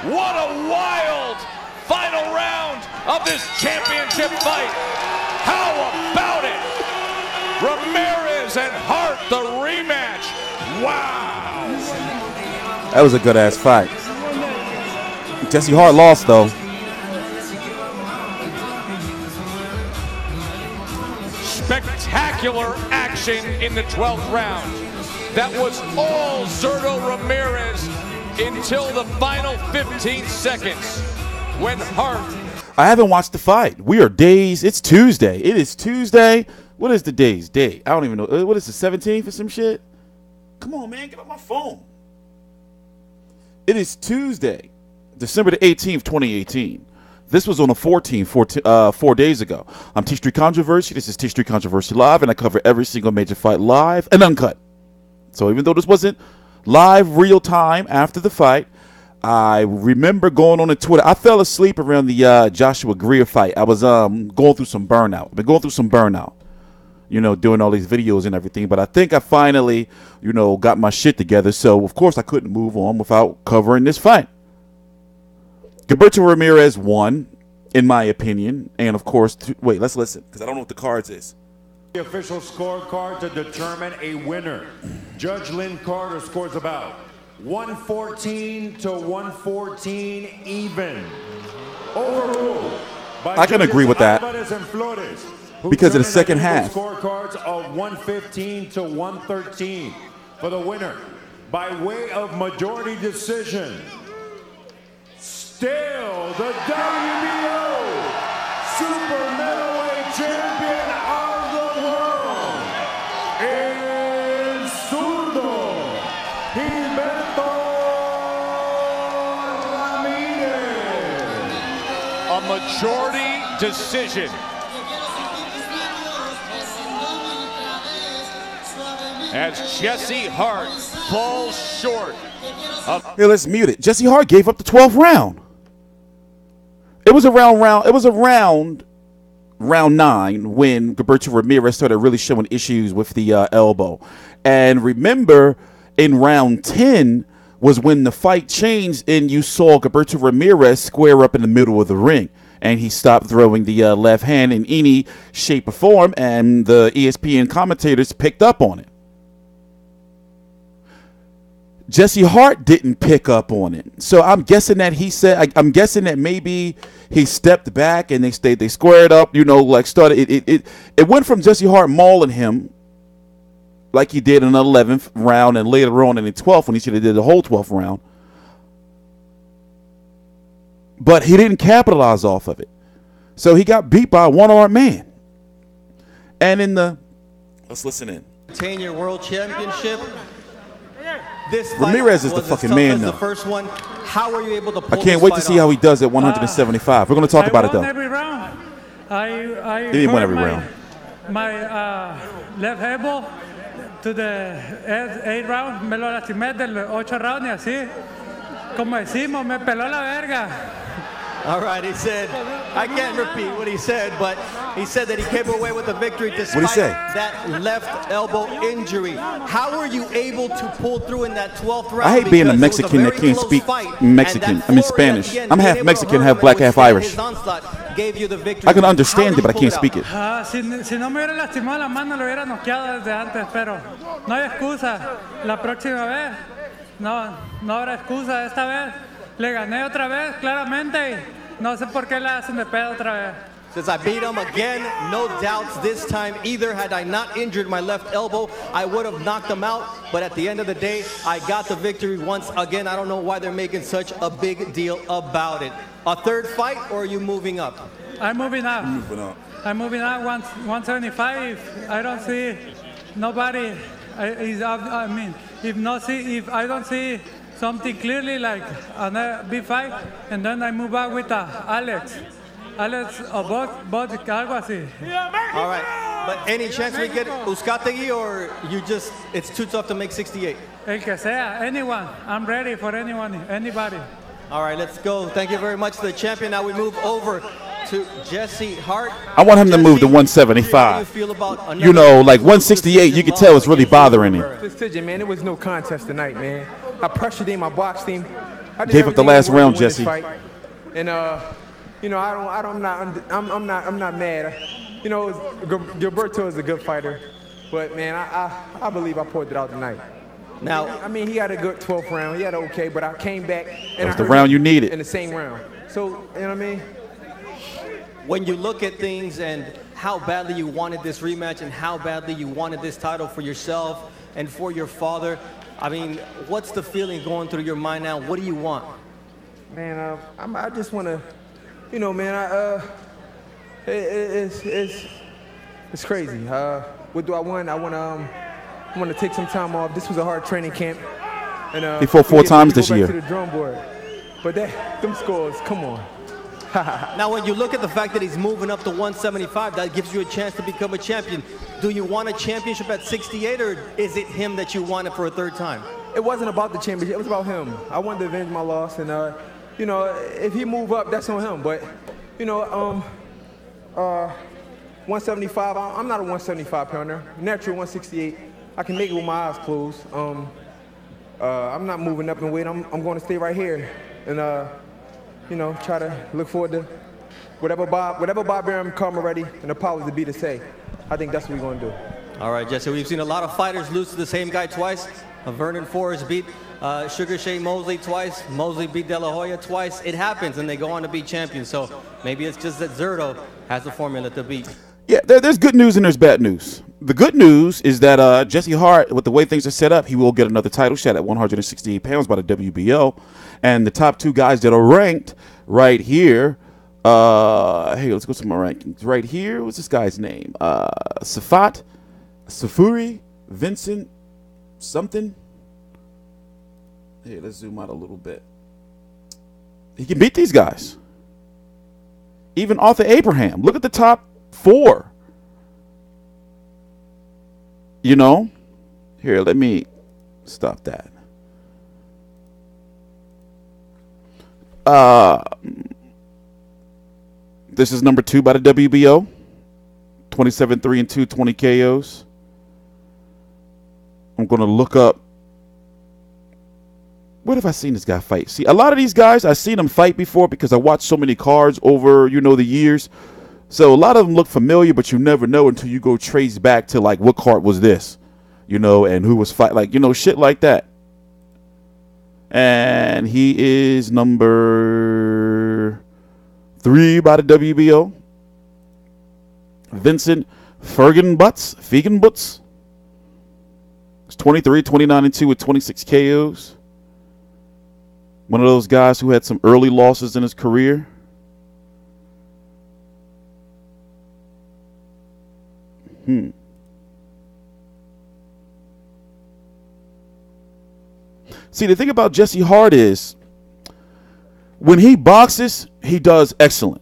What a wild final round of this championship fight. How about it? Ramirez and Hart, the rematch. Wow. That was a good-ass fight. Jesse Hart lost, though. Spectacular action in the 12th round. That was all Zurdo Ramirez until the final 15 seconds when Hart. I haven't watched the fight. We are days. It's Tuesday. It is Tuesday. What is the day's date? I don't even know. What is the 17th or some shit? Come on, man. Get on my phone. It is Tuesday, December the 18th, 2018. This was on the 14th, 4 days ago. I'm TstreeT Controversy. This is TstreeT Controversy Live, and I cover every single major fight live and uncut. So even though this wasn't live real time after the fight, I remember going on the Twitter. I fell asleep around the Joshua Greer fight. I was going through some burnout. I've been going through some burnout, you know, doing all these videos and everything. But I think I finally, you know, got my shit together. So, of course, I couldn't move on without covering this fight. Gilberto Ramirez won, in my opinion. And, of course, wait, let's listen, because I don't know what the cards is. The official scorecard to determine a winner. Judge Lynn Carter scores about 114 to 114 even. Overruled by I can agree with that because of the second half. Scorecards of 115 to 113 for the winner by way of majority decision. Still the WBO Super Middleweight Champion of the world is Zurdo Gilberto Ramirez. A majority decision. As Jesse Hart falls short of... Here, let's mute it. Jesse Hart gave up the 12th round. It was around round 9 when Gilberto Ramirez started really showing issues with the elbow. And remember, in round 10 was when the fight changed and you saw Gilberto Ramirez square up in the middle of the ring. And he stopped throwing the left hand in any shape or form, and the ESPN commentators picked up on it. Jesse Hart didn't pick up on it. So I'm guessing that I'm guessing that maybe he stepped back and they squared up, you know, like started. It went from Jesse Hart mauling him like he did in the 11th round and later on in the 12th when he should have did the whole 12th round. But he didn't capitalize off of it. So he got beat by a one-armed man. And let's listen in. Retain your world championship. This Ramirez is the fucking man, though. The first one. How were you able to pull I can't wait to see how he does at 175. We're going to talk about it, though. Every round. He didn't win every round. My left elbow to the 8th round. Me lo lastimé del 8 round y así. Como decimos, me peló la verga. All right, he said, I can't repeat what he said, but he said that he came away with a victory despite that left elbow injury. How were you able to pull through in that 12th round? I hate being a Mexican that can't speak Spanish. I'm half Mexican, half black, half Irish. I can understand it, but I can't speak it. Si no me hubiera lastimado la mano, lo hubiera noqueado desde antes, pero no hay excusa. La próxima vez, no habrá excusa. Esta vez le gané otra vez, claramente. No sé por qué la hacen de pedo otra vez. Says I beat him again, no doubts this time either. Had I not injured my left elbow, I would have knocked him out. But at the end of the day, I got the victory once again. I don't know why they're making such a big deal about it. A third fight, or are you moving up? I'm moving up. I'm moving up 175. I don't see nobody. If I don't see something clearly like a big fight, and then I move back with Alex or both algo así. All right, but any chance we get Uzcategui, or it's too tough to make 68? El que sea, anyone. I'm ready for anyone, anybody. All right, let's go. Thank you very much to the champion. Now we move over to Jesse Hart. I want him to move to 175. You know, like 168, you can tell it's really bothering him. Man, it was no contest tonight, man. I pressured him, I boxed him. Gave up the last round, Jesse. And you know, I'm not mad. You know, Gilberto is a good fighter, but man, I believe I pulled it out tonight. Now, I mean, he had a good 12th round. He had okay, but I came back and that was the round you needed in the same round. So, you know what I mean? when you look at things and how badly you wanted this rematch and how badly you wanted this title for yourself and for your father, I mean, what's the feeling going through your mind now? What do you want? Man, I just want to, you know, man, it's crazy. What do I want? I want to take some time off. This was a hard training camp. And, he fought 4 times this year. To the drum board. But them scores, come on. Now, when you look at the fact that he's moving up to 175, that gives you a chance to become a champion. Do you want a championship at 68, or is it him that you wanted for a third time? It wasn't about the championship. It was about him. I wanted to avenge my loss, and you know, if he move up, that's on him. But you know, 175. I'm not a 175 pounder. Natural 168. I can make it with my eyes closed. I'm not moving up in weight. I'm going to stay right here, and you know, try to look forward to whatever Bob Arum come already, and the powers to be to say. I think that's what we're going to do. All right, Jesse, we've seen a lot of fighters lose to the same guy twice. Vernon Forrest beat Sugar Shane Mosley twice. Mosley beat De La Hoya twice. It happens, and they go on to be champions. So maybe it's just that Zurdo has the formula to beat. Yeah, there's good news and there's bad news. The good news is that Jesse Hart, with the way things are set up, he will get another title shot at 168 pounds by the WBO. And the top 2 guys that are ranked right here, hey, let's go to my rankings. Right here, what's this guy's name? Safuri, Vincent, something. Hey, let's zoom out a little bit. He can beat these guys. Even Arthur Abraham. Look at the top 4. You know? Here, let me stop that. This is number 2 by the WBO. 27-3-2, 20 KOs. I'm going to look up. What have I seen this guy fight? See, a lot of these guys, I've seen them fight before because I watched so many cards over, you know, the years. So a lot of them look familiar, but you never know until you go trace back to, like, what card was this? You know, and who was fighting, like, you know, shit like that. And he is number 3 by the WBO. Vincent Fegenbutz. It's 23-29-2 with 26 KOs. One of those guys who had some early losses in his career. See, the thing about Jesse Hart is when he boxes, he does excellent.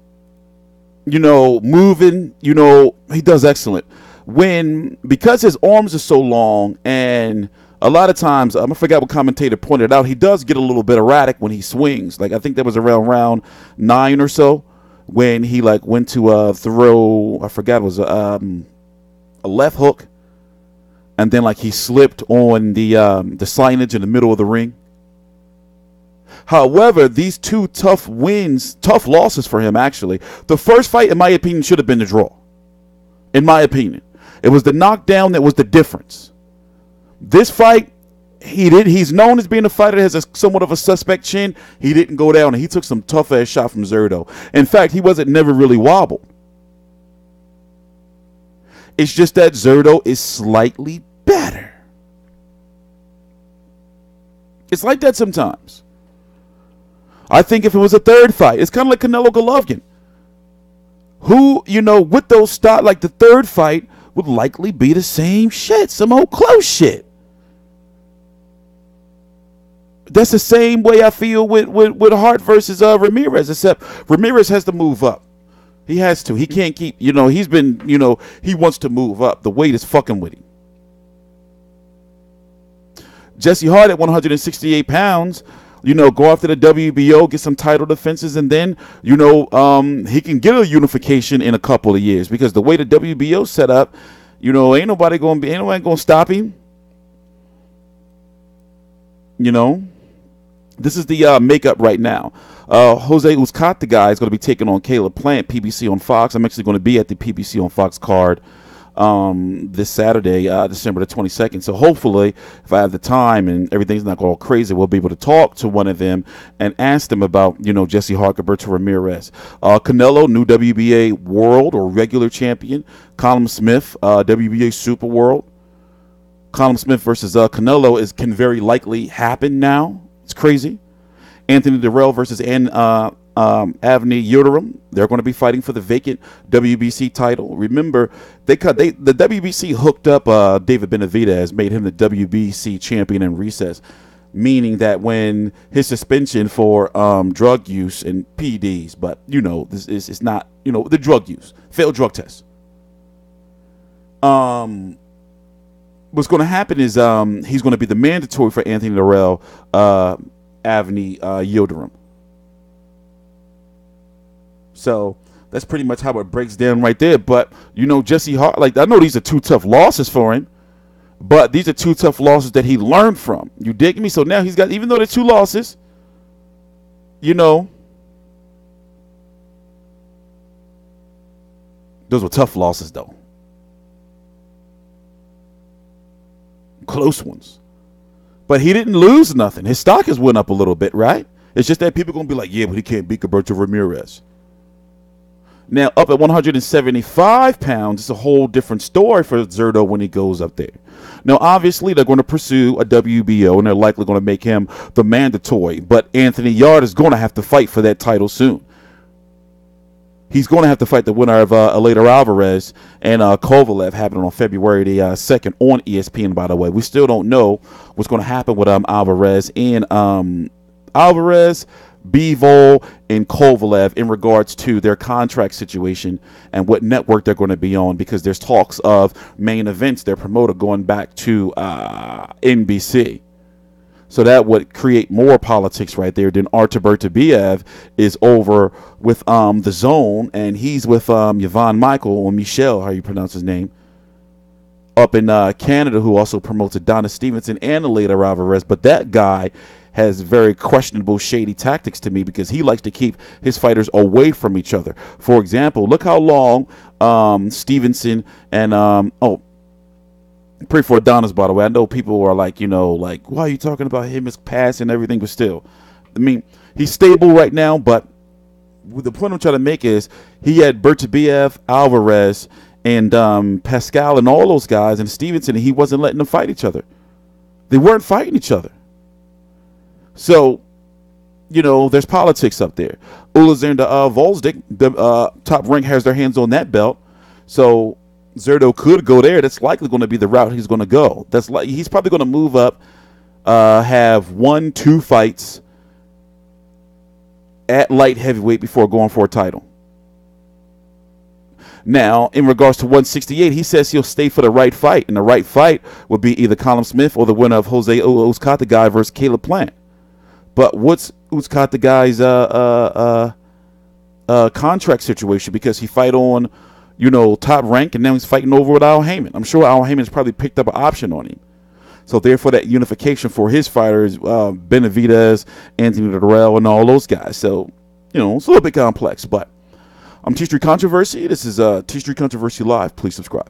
You know, moving, you know, he does excellent. Because his arms are so long, and a lot of times, I forgot what commentator pointed out, he does get a little bit erratic when he swings. Like, I think that was around round 9 or so when he, like, went to throw, I forgot, it was a left hook. And then, like, he slipped on the signage in the middle of the ring. However, these 2 tough losses for him, actually. The first fight, in my opinion, should have been the draw. In my opinion. It was the knockdown that was the difference. This fight, he's known as being a fighter that has somewhat of a suspect chin. He didn't go down, and he took some tough-ass shot from Zurdo. In fact, he never really wobbled. It's just that Zurdo is slightly better. It's like that sometimes. I think if it was a third fight, it's kind of like Canelo Golovkin, who, you know, with those start, like the third fight would likely be the same shit, some old close shit. That's the same way I feel with Hart versus Ramirez, except Ramirez has to move up. He has to. He can't keep, you know, he's been, you know, he wants to move up. The weight is fucking with him. Jesse Hart at 168 pounds, you know, go after the WBO, get some title defenses, and then, you know, he can get a unification in a couple of years because the way the WBO set up, you know, ain't nobody going to stop him. You know, This is the makeup right now. Jose Uzcat, the guy, is going to be taking on Caleb Plant, PBC on Fox. I'm actually going to be at the PBC on Fox card this Saturday, December the 22nd. So hopefully, if I have the time and everything's not all crazy, we'll be able to talk to one of them and ask them about, Jesse Hart, Gilberto Ramirez. Canelo, new WBA world or regular champion. Callum Smith, WBA super world. Callum Smith versus Canelo can very likely happen now. It's crazy. Anthony Durrell versus Avni Yildirim. They're going to be fighting for the vacant WBC title. Remember, the WBC hooked up David Benavidez, made him the WBC champion in recess, meaning that when his suspension for drug use and PEDs, but this is it's not the drug use, failed drug test. What's going to happen is he's going to be the mandatory for Anthony Durrell, Avni Yildirim. So that's pretty much how it breaks down right there. But Jesse Hart, I know these are two tough losses for him, but these are two tough losses that he learned from. You dig me? So now he's got, even though they're two losses, those were tough losses though. Close ones. But he didn't lose nothing. His stock has went up a little bit, right? It's just that people are going to be like, yeah, but he can't beat Gilberto Ramirez. Now, up at 175 pounds, it's a whole different story for Zurdo when he goes up there. Now, obviously, they're going to pursue a WBO, and they're likely going to make him the mandatory. But Anthony Yarde is going to have to fight for that title soon. He's going to have to fight the winner of Eleider Alvarez and Kovalev, happening on February the 2nd on ESPN, by the way. We still don't know what's going to happen with Alvarez and Bivol and Kovalev in regards to their contract situation and what network they're going to be on, because there's talks of main events, their promoter going back to NBC. So that would create more politics right there. Then Artur Beterbiev is over with the Zone, and he's with Yvonne Michael, or Michelle, how you pronounce his name, up in Canada, who also promotes Adonis Stevenson and Eleider Alvarez. But that guy has very questionable, shady tactics to me, because he likes to keep his fighters away from each other. For example, look how long Stevenson and pray for Adonis, by the way. I know people are like, why are you talking about him, his past and everything? But still, I mean, he's stable right now. But the point I'm trying to make is he had Beterbiev, Alvarez, and Pascal and all those guys, and Stevenson, and he wasn't letting them fight each other. They weren't fighting each other. So, there's politics up there. Alexander Volsdik, the top rank, has their hands on that belt. So Zurdo could go there. That's likely going to be the route he's going to go. He's probably going to move up, have 1-2 fights at light heavyweight before going for a title. Now, in regards to 168, he says he'll stay for the right fight, and the right fight would be either Callum Smith or the winner of Jose Uzcat, the guy, versus Caleb Plant. But what's Uzcat, the guy's contract situation? Because he fight on top rank, and now he's fighting over with Al Heyman. I'm sure Al Heyman's probably picked up an option on him. So therefore, that unification for his fighters, Benavidez, Anthony Durrell, and all those guys. So, it's a little bit complex. But I'm TstreeT Controversy. This is TstreeT Controversy Live. Please subscribe.